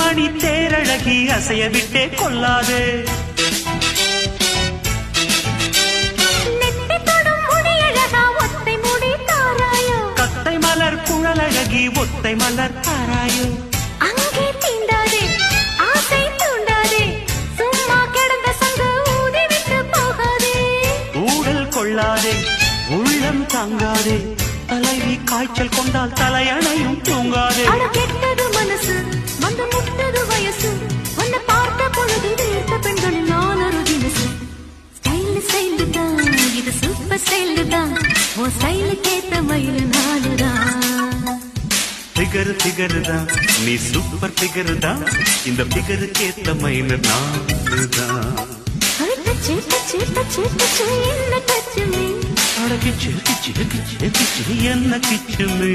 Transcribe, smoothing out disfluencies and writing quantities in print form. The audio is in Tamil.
கண்மணி தேரழகி அசைய விட்டே கொள்ளாதே. கத்தை மலர் குழலழகி ஒத்தை மலர் தாராயோ. அங்கே தீண்டாதே ஆசை தூண்டாதே சும்மா கிடந்த சங்கு ஊதி விட்டு போகாதே. ஊடல் கொள்ளாதே உள்ளம் தாங்காதே தலைவி காய்ச்சல் கொண்டால் தலையணையும் தூங்காதே. அட கெட்டது மனசு வந்து முட்டது வயசு வந்து பார்த்த பொழுது தீர்த்த பெண்களில் நான் ஒரு தினசு. ஸ்டைல் ஸ்டைல் தான் இது சூப்பர் ஸ்டைல் தான் ஓ ஸ்டைலுக்கு ஏத்த மயில் நானுதான். ஃபிகர் ஃபிகர் தான் நீ சூப்பர் ஃபிகர் தான் இந்த ஃபிகருக்கு ஏத்த மயில் நானுதான். டச்சு டச்சு டச்சு டச்சு என்ன டச்சு அட கிச்சு கிச்சு கிச்சு கிச்சு என்ன கிச்சுமே.